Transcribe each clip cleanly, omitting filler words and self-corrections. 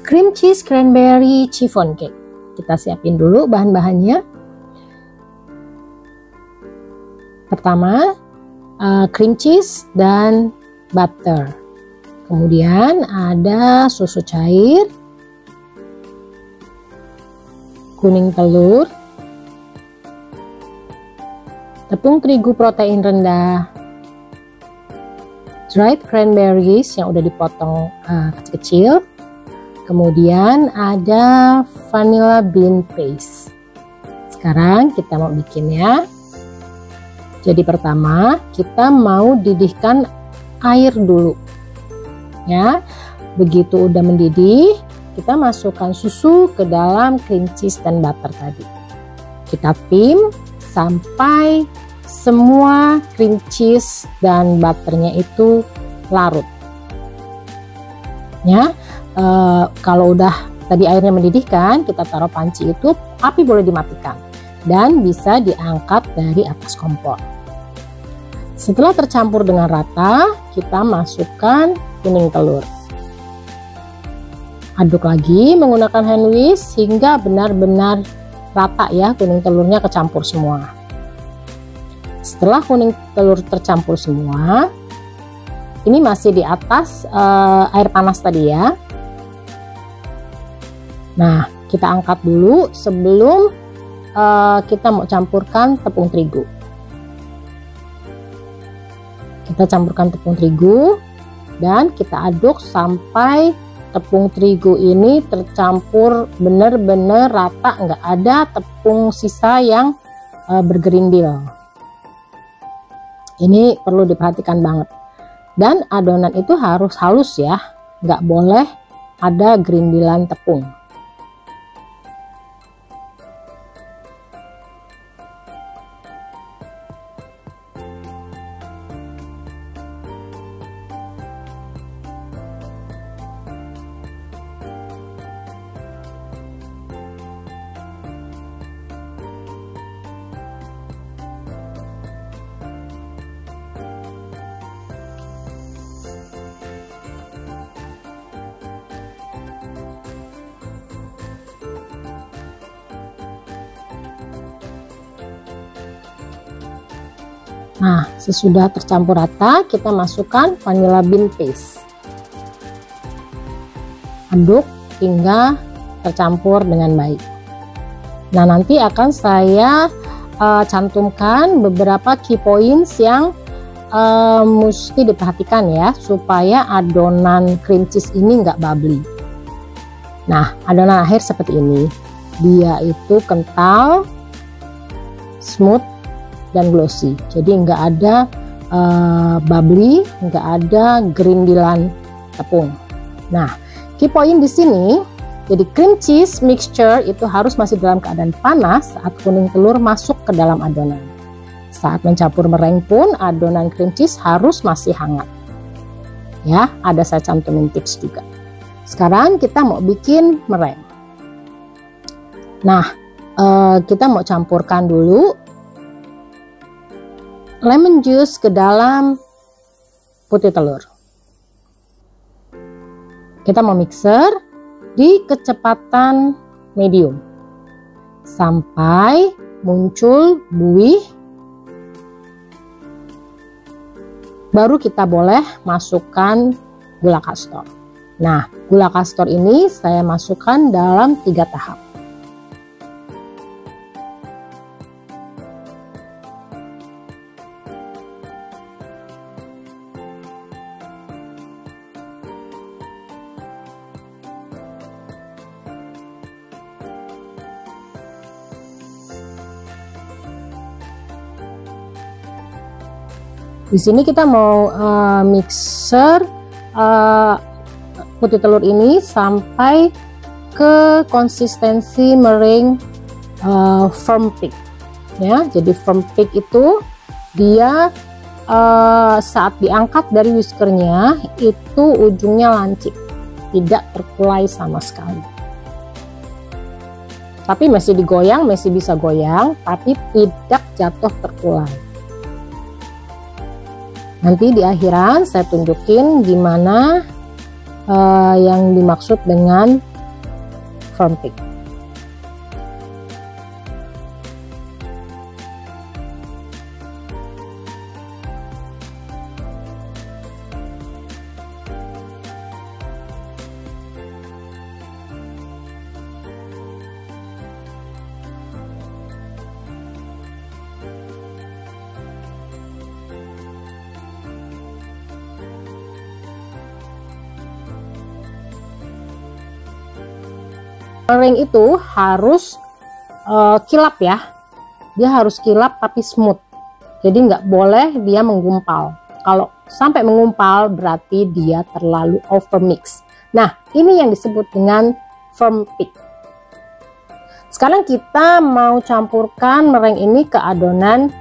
cream cheese cranberry chiffon cake. Kita siapin dulu bahan-bahannya. Pertama, cream cheese dan butter. Kemudian ada susu cair, kuning telur, tepung terigu protein rendah, dried cranberries yang udah dipotong kecil-kecil, kemudian ada vanilla bean paste. Sekarang kita mau bikin ya. Jadi pertama kita mau didihkan air dulu ya. Begitu udah mendidih, kita masukkan susu ke dalam cream cheese dan butter tadi. Kita tim sampai semua cream cheese dan butternya itu larut ya. Kalau udah tadi airnya mendidihkan, kita taruh panci itu, api boleh dimatikan dan bisa diangkat dari atas kompor. Setelah tercampur dengan rata, kita masukkan kuning telur. Aduk lagi menggunakan hand whisk hingga benar-benar rata ya, kuning telurnya kecampur semua. Setelah kuning telur tercampur semua, ini masih di atas air panas tadi ya. Nah, kita angkat dulu sebelum kita mau campurkan tepung terigu. Kita campurkan tepung terigu dan kita aduk sampai tepung terigu ini tercampur benar-benar rata, nggak ada tepung sisa yang bergerindil. Ini perlu diperhatikan banget. Dan adonan itu harus halus ya, nggak boleh ada gerindilan tepung. Nah, sesudah tercampur rata, kita masukkan vanilla bean paste. Aduk hingga tercampur dengan baik. Nah, nanti akan saya cantumkan beberapa key points yang mesti diperhatikan ya, supaya adonan cream cheese ini nggak bubbly. Nah, adonan akhir seperti ini. Dia itu kental, smooth, dan glossy, jadi nggak ada bubbly, nggak ada gerindilan tepung. Nah, key point di sini, jadi cream cheese mixture itu harus masih dalam keadaan panas saat kuning telur masuk ke dalam adonan. Saat mencampur meringue pun adonan cream cheese harus masih hangat. Ya, ada saya cantumin tips juga. Sekarang kita mau bikin meringue. Nah, kita mau campurkan dulu lemon juice ke dalam putih telur. Kita mau mixer di kecepatan medium sampai muncul buih. Baru kita boleh masukkan gula kastor. Nah, gula kastor ini saya masukkan dalam 3 tahap. Di sini kita mau mixer putih telur ini sampai ke konsistensi meringue firm peak ya. Jadi firm peak itu dia saat diangkat dari whiskernya itu ujungnya lancip, tidak terkulai sama sekali. Tapi masih digoyang, masih bisa goyang, tapi tidak jatuh terkulai. Nanti di akhiran saya tunjukin gimana yang dimaksud dengan firm peak. Meringue itu harus kilap ya, dia harus kilap tapi smooth, jadi nggak boleh dia menggumpal. Kalau sampai menggumpal berarti dia terlalu overmix. Nah, ini yang disebut dengan firm peak. Sekarang kita mau campurkan meringue ini ke adonan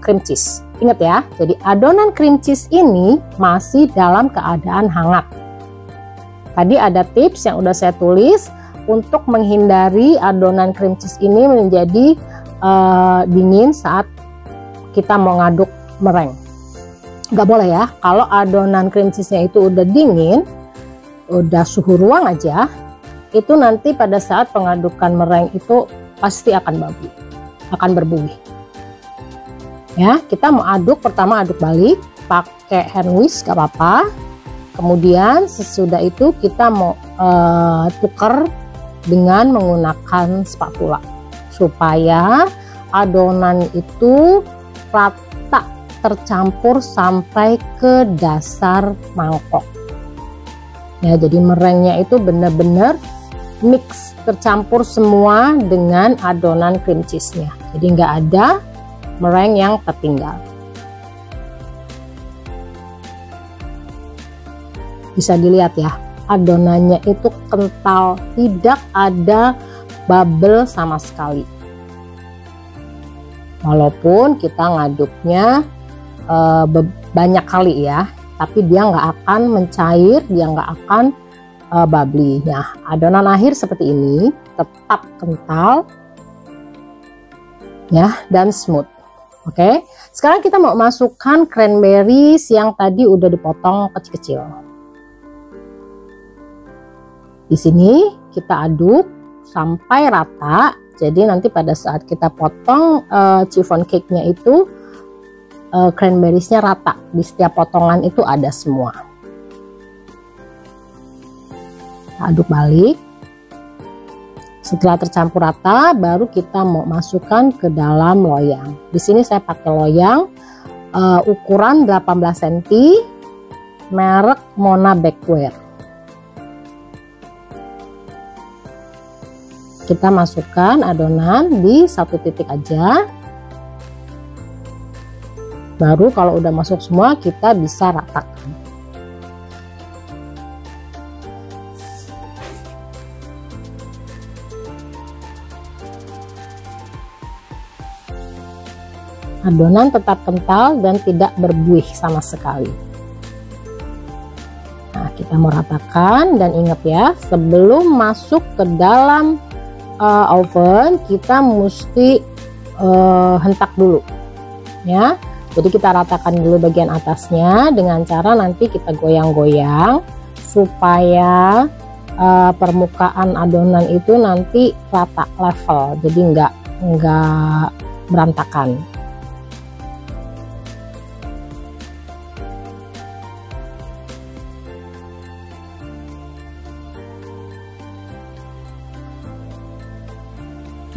cream cheese. Ingat ya, jadi adonan cream cheese ini masih dalam keadaan hangat. Tadi ada tips yang udah saya tulis untuk menghindari adonan cream cheese ini menjadi dingin saat kita mau ngaduk meringue. Nggak boleh ya, kalau adonan cream cheese-nya itu udah dingin, udah suhu ruang aja, itu nanti pada saat pengadukan meringue itu pasti akan berbuih. Ya, kita mau aduk, pertama aduk balik, pakai hand whisk gak apa-apa. Kemudian sesudah itu kita mau tukar dengan menggunakan spatula supaya adonan itu rata tercampur sampai ke dasar mangkok ya. Jadi meringue-nya itu benar-benar mix, tercampur semua dengan adonan cream cheese-nya, jadi nggak ada meringue yang tertinggal. Bisa dilihat ya, adonannya itu kental, tidak ada bubble sama sekali. Walaupun kita ngaduknya banyak kali ya, tapi dia nggak akan mencair, dia nggak akan bubbly. Nah, adonan akhir seperti ini tetap kental ya dan smooth. Oke, sekarang kita mau masukkan cranberries yang tadi udah dipotong kecil-kecil. Di sini kita aduk sampai rata. Jadi nanti pada saat kita potong chiffon cake-nya itu cranberries-nya rata. Di setiap potongan itu ada semua. Kita aduk balik. Setelah tercampur rata, baru kita mau masukkan ke dalam loyang. Di sini saya pakai loyang ukuran 18 cm, merek Mona Bakeware. Kita masukkan adonan di satu titik aja, baru kalau udah masuk semua kita bisa ratakan. Adonan tetap kental dan tidak berbuih sama sekali. Nah, kita mau ratakan dan ingat ya, sebelum masuk ke dalam oven kita mesti hentak dulu ya. Jadi kita ratakan dulu bagian atasnya dengan cara nanti kita goyang-goyang supaya permukaan adonan itu nanti rata level, jadi nggak berantakan.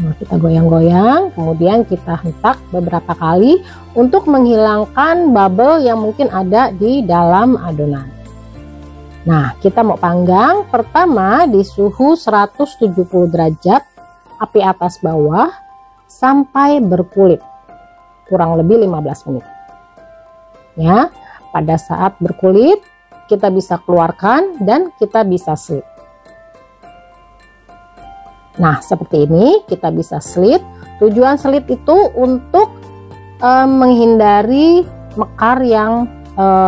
Nah, kita goyang-goyang, kemudian kita hentak beberapa kali untuk menghilangkan bubble yang mungkin ada di dalam adonan. Nah, kita mau panggang pertama di suhu 170 derajat, api atas bawah sampai berkulit, kurang lebih 15 menit. Ya, pada saat berkulit kita bisa keluarkan dan kita bisa slit. Nah, seperti ini kita bisa slit. Tujuan slit itu untuk menghindari mekar yang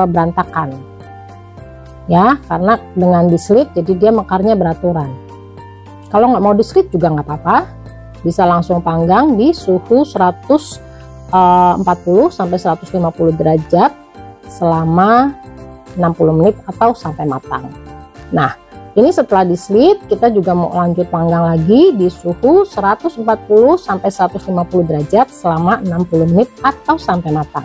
berantakan. Ya, karena dengan di slit jadi dia mekarnya beraturan. Kalau nggak mau di slit juga nggak apa-apa. Bisa langsung panggang di suhu 140 sampai 150 derajat selama 60 menit atau sampai matang. Nah, ini setelah di-slit, kita juga mau lanjut panggang lagi di suhu 140 sampai 150 derajat selama 60 menit atau sampai matang.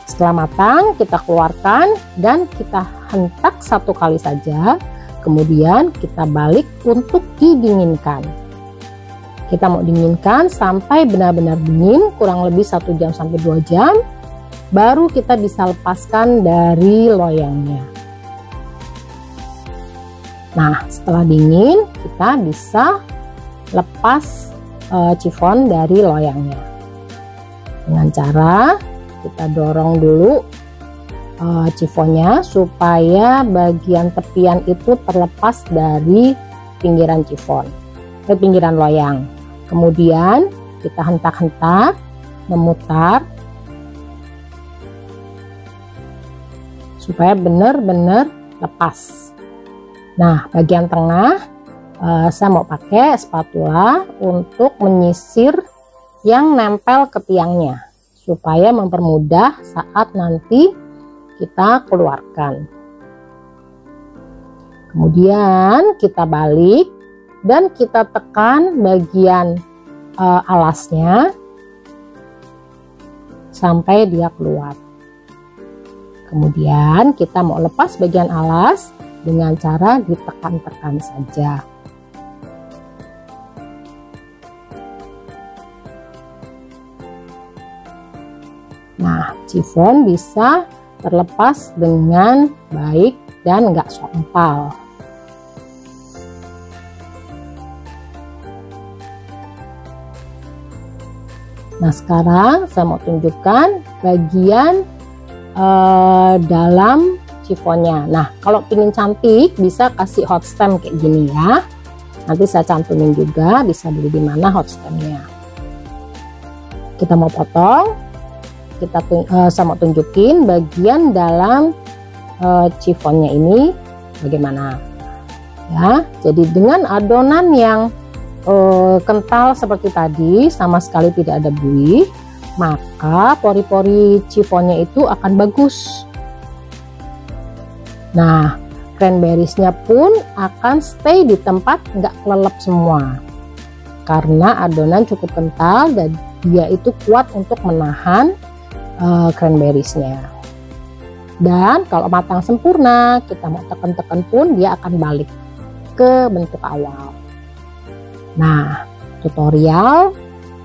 Setelah matang, kita keluarkan dan kita hentak satu kali saja. Kemudian kita balik untuk didinginkan. Kita mau dinginkan sampai benar-benar dingin, kurang lebih 1 jam sampai 2 jam. Baru kita bisa lepaskan dari loyangnya. Nah, setelah dingin kita bisa lepas chiffon dari loyangnya dengan cara kita dorong dulu chiffonnya supaya bagian tepian itu terlepas dari pinggiran chiffon, pinggiran loyang. Kemudian kita hentak-hentak, memutar supaya benar-benar lepas. Nah, bagian tengah saya mau pakai spatula untuk menyisir yang nempel ke tiangnya supaya mempermudah saat nanti kita keluarkan. Kemudian kita balik dan kita tekan bagian alasnya sampai dia keluar. Kemudian kita mau lepas bagian alas dengan cara ditekan-tekan saja. Nah, chiffon bisa terlepas dengan baik dan nggak sompal. Nah, sekarang saya mau tunjukkan bagian dalam chiffonnya. Nah, kalau ingin cantik bisa kasih hot stamp kayak gini ya. Nanti saya cantumin juga, bisa beli di mana hot stampnya. Kita mau potong, saya mau tunjukin bagian dalam chiffonnya ini bagaimana. Ya, jadi dengan adonan yang kental seperti tadi, sama sekali tidak ada buih, maka pori-pori chiffonnya itu akan bagus. Nah, cranberriesnya pun akan stay di tempat, nggak kelelep semua, karena adonan cukup kental dan dia itu kuat untuk menahan cranberriesnya. Dan kalau matang sempurna, kita mau tekan-tekan pun dia akan balik ke bentuk awal. Nah, tutorial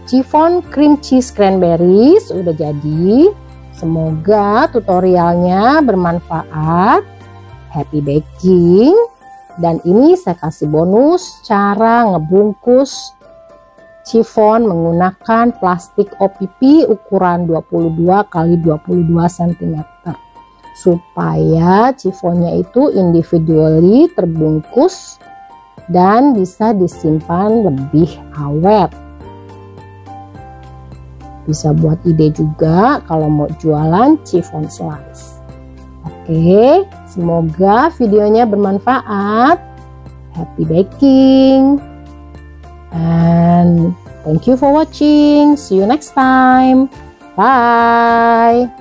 chiffon cream cheese cranberries udah jadi. Semoga tutorialnya bermanfaat. Happy baking. Dan ini saya kasih bonus cara ngebungkus chiffon menggunakan plastik OPP ukuran 22 x 22 cm supaya chiffonnya itu individually terbungkus dan bisa disimpan lebih awet. Bisa buat ide juga kalau mau jualan chiffon slice. Oke, semoga videonya bermanfaat. Happy baking and thank you for watching. See you next time. Bye.